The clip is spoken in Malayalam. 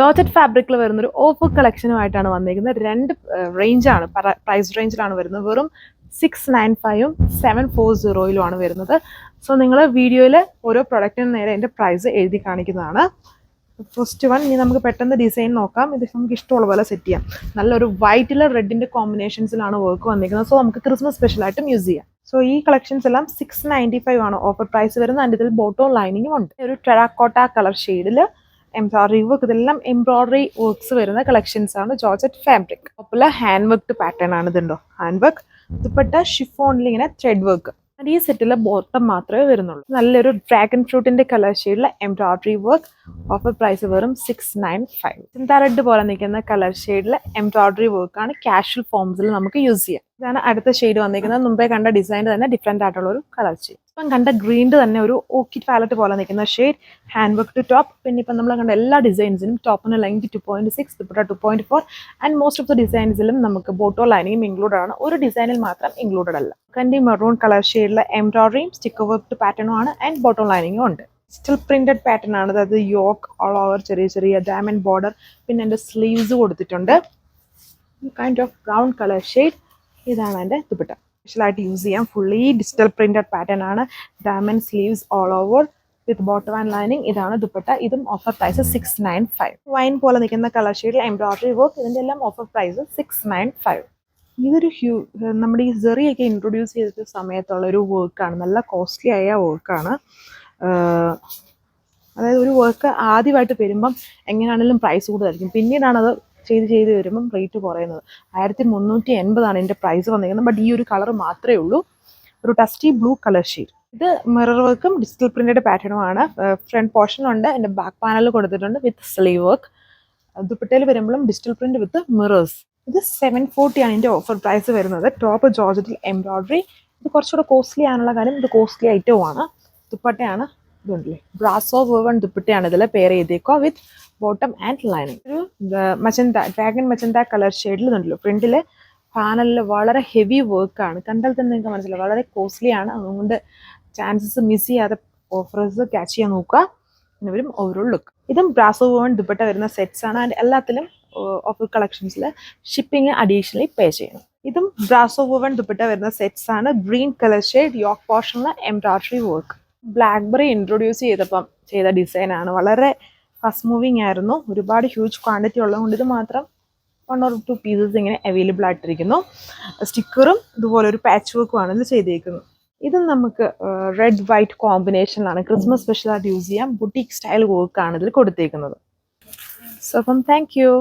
ജോർജറ്റ് ഫാബ്രിക്കിൽ വരുന്നൊരു ഓഫർ കളക്ഷനുമായിട്ടാണ് വന്നിരിക്കുന്നത്. രണ്ട് റേഞ്ചാണ്, പ്രൈസ് റേഞ്ചിലാണ് വരുന്നത്. വെറും 695ഉം 740യിലുമാണ് വരുന്നത്. സോ നിങ്ങൾ വീഡിയോയിൽ ഓരോ പ്രൊഡക്റ്റിന് നേരെ എൻ്റെ പ്രൈസ് എഴുതി കാണിക്കുന്നതാണ്. ഫസ്റ്റ് വൺ, ഇനി നമുക്ക് പെട്ടെന്ന് ഡിസൈൻ നോക്കാം. ഇത് നമുക്ക് ഇഷ്ടമുള്ള പോലെ സെറ്റ് ചെയ്യാം. നല്ലൊരു വൈറ്റിൽ റെഡിൻ്റെ കോമ്പിനേഷൻസിലാണ് വർക്ക് വന്നിരിക്കുന്നത്. സോ നമുക്ക് ക്രിസ്മസ് സ്പെഷ്യലായിട്ടും യൂസ് ചെയ്യാം. സോ ഈ കളക്ഷൻസ് എല്ലാം 695 ആണ് ഓഫർ പ്രൈസ് വരുന്നത്. അതിൻ്റെ ഇതിൽ ബോട്ടം ലൈനിങ്ങും ഉണ്ട്. ഒരു ടെറാക്കോട്ട കളർ ഷെയ്ഡിൽ എംബ്രോയിഡറി വർക്ക്, ഇതെല്ലാം എംബ്രോയിഡറി വർക്ക്സ് വരുന്ന കളക്ഷൻസ് ആണ്. ജോർജറ്റ് ഫാബ്രിക് ടോപ്പില് ഹാൻഡ് വർക്ക് പാറ്റേൺ ആണ്. ഇതുണ്ടോ ഹാൻഡ് വർക്ക്, ദുപ്പട്ട ഷിഫോണിൽ ഇങ്ങനെ ത്രെഡ് വർക്ക്. ഈ സെറ്റിൽ ബോട്ടം മാത്രമേ വരുന്നുള്ളൂ. നല്ലൊരു ഡ്രാഗൺ ഫ്രൂട്ടിന്റെ കളർ ഷെയ്ഡിലെ എംബ്രോയിഡറി വർക്ക്. ഓഫർ പ്രൈസ് വെറും 695. ചിന്താ റെഡ് പോലെ നിൽക്കുന്ന കളർ ഷെയ്ഡിലെ എംബ്രോയിഡറി വർക്ക് ആണ്. കാഷ്വൽ ഫോംസിൽ നമുക്ക് യൂസ് ചെയ്യാം. ഇതാണ് അടുത്ത ഷെയ്ഡ് വന്നിരിക്കുന്നത്. മുമ്പേ കണ്ട ഡിസൈൻ തന്നെ ഡിഫറെന്റ് ആയിട്ടുള്ള ഒരു കളർ ഷെയ്ഡ്. ഇപ്പം കണ്ട ഗ്രീനിന്റെ തന്നെ ഒരു ഓർക്കിഡ് പാലറ്റ് പോലെ നിൽക്കുന്ന shade. Hand work to top. പിന്നെ ഇപ്പം നമ്മൾ കണ്ട എല്ലാ ഡിസൈൻസിനും ടോപ്പിന് length 2.6, dupatta 2.4 and most of the ഡിസൈൻസിലും നമുക്ക് ബോട്ടോ ലൈനിങ്ങും ഇൻക്ലൂഡഡ് ആണ്. ഒരു ഡിസൈനിൽ മാത്രം ഇൻക്ലൂഡഡ് അല്ല. കണ്ടി മെറൂൺ കളർ ഷെയ്ഡിലെ എംബ്രോയിഡറിയും സ്റ്റിക്കർ വർക്ക് പാറ്റേണും ആണ്. ആൻഡ് ബോട്ടോ ലൈനിങ്ങും ഉണ്ട്. സ്റ്റിൽ പ്രിന്റഡ് പാറ്റേൺ ആണ്. അതായത് യോക്ക് ഓൾ ഓവർ ചെറിയ ചെറിയ ഡയമണ്ട് ബോർഡർ. പിന്നെ എൻ്റെ സ്ലീവ്സ് കൊടുത്തിട്ടുണ്ട്. Kind of brown colour shade. ഇതാണ് എൻ്റെ ദുപ്പട്ട. സ്പെഷ്യലായിട്ട് യൂസ് ചെയ്യാം. ഫുള്ളി ഡിജിറ്റൽ പ്രിന്റഡ് പാറ്റേൺ ആണ്. Diamond sleeves all over with bottom and lining. ഇതാണ് ദുപ്പട്ട. ഇതും ഓഫർ പ്രൈസ് 695. വൈൻ പോലെ നിൽക്കുന്ന കളർ ഷെയ്ഡിൽ എംബ്രോയിഡറി വർക്ക്. ഇതിൻ്റെ എല്ലാം ഓഫർ പ്രൈസ് 695. ഇതൊരു നമ്മുടെ ഈ സെറിയൊക്കെ ഇൻട്രൊഡ്യൂസ് ചെയ്ത സമയത്തുള്ള ഒരു വർക്കാണ്. നല്ല കോസ്റ്റ്ലി ആയ വർക്കാണ്. അതായത് ഒരു വർക്ക് ആദ്യമായിട്ട് വരുമ്പം എങ്ങനെയാണെങ്കിലും പ്രൈസ് കൂടുതലായിരിക്കും. പിന്നീടാണ് അത് ചെയ്ത് വരുമ്പം റേറ്റ് കുറയുന്നത്. 1380 ഇതിൻ്റെ പ്രൈസ് വന്നിരിക്കുന്നത്. ബട്ട് ഈ ഒരു കളർ മാത്രമേ ഉള്ളൂ. ഒരു ടസ്റ്റി ബ്ലൂ കളർ ഷെയ്ഡ്. ഇത് മിറർ വർക്കും ഡിജിറ്റൽ പ്രിന്റഡ് പാറ്റേണുമാണ്. ഫ്രണ്ട് പോർഷനുണ്ട്. എൻ്റെ ബാക്ക് പാനൽ കൊടുത്തിട്ടുണ്ട് വിത്ത് സ്ലീവ് വർക്ക്. ദുപ്പട്ടയിൽ വരുമ്പോഴും ഡിജിറ്റൽ പ്രിന്റ് വിത്ത് മിറേഴ്സ്. ഇത് 740 ആണ് ഇതിൻ്റെ ഓഫർ പ്രൈസ് വരുന്നത്. ടോപ്പ് ജോർജറ്റിൽ എംബ്രോയിഡറി. ഇത് കുറച്ചുകൂടെ കോസ്റ്റ്ലി ആണുള്ള കാര്യം ഇത് കോസ്റ്റ്ലി ഐറ്റവുമാണ്. ദുപ്പട്ടയാണ് ഇതുണ്ടല്ലേ, ബ്രാസോ വേവൺ ദുപ്പട്ടയാണ് ഇതിൽ പെയർ ചെയ്തേക്കുക വിത്ത് ബോട്ടം ആൻഡ് ലൈനിങ്. ഒരു മജന്ത, ഡ്രാഗൺ മജന്ത കളർ ഷെയ്ഡിൽ ഇതുണ്ടല്ലോ. ഫ്രണ്ടിൽ പാനലിൽ വളരെ ഹെവി വർക്കാണ്. കണ്ടാൽ തന്നെ നിങ്ങൾക്ക് മനസ്സിലാവും വളരെ കോസ്റ്റ്ലി ആണ്. അതുകൊണ്ട് ചാൻസസ് മിസ് ചെയ്യാതെ ഓഫേഴ്സ് ക്യാച്ച് ചെയ്യാൻ നോക്കുക. പിന്നെ വരും ഓവറോൾ ലുക്ക്. ഇതും ബ്രാസോ വേവൺ ദുപ്പട്ട വരുന്ന സെറ്റ്സ് ആണ്. ആൻഡ് എല്ലാത്തിലും ഓഫർ കളക്ഷൻസിൽ ഷിപ്പിംഗ് അഡീഷണലി പേ ചെയ്യണം. ഇതും ബ്രാസോ വേവൺ ദുപ്പട്ട വരുന്ന സെറ്റ്സ് ആണ്. ഗ്രീൻ കളർ ഷെയ്ഡ്, യോക്ക് പോർഷനിലെ എംബ്രോയിഡറി വർക്ക്. ബ്ലാക്ക്ബെറി ഇൻട്രൊഡ്യൂസ് ചെയ്തപ്പം ചെയ്ത ഡിസൈനാണ്. വളരെ ഫസ്റ്റ് മൂവിങ് ആയിരുന്നു. ഒരുപാട് ഹ്യൂജ് ക്വാണ്ടിറ്റി ഉള്ളതുകൊണ്ട് ഇത് മാത്രം 1 or 2 പീസസ് ഇങ്ങനെ അവൈലബിൾ ആയിട്ടിരിക്കുന്നു. സ്റ്റിക്കറും ഇതുപോലെ ഒരു പാച്ച് വർക്കുമാണ് ഇതിൽ ചെയ്തേക്കുന്നത്. ഇത് നമുക്ക് റെഡ് വൈറ്റ് കോമ്പിനേഷനിലാണ് ക്രിസ്മസ് സ്പെഷ്യലായിട്ട് യൂസ് ചെയ്യാം. ബുട്ടീക്ക് സ്റ്റൈൽ വർക്കാണ് ഇതിൽ കൊടുത്തേക്കുന്നത്. സോ അപ്പം താങ്ക് യു.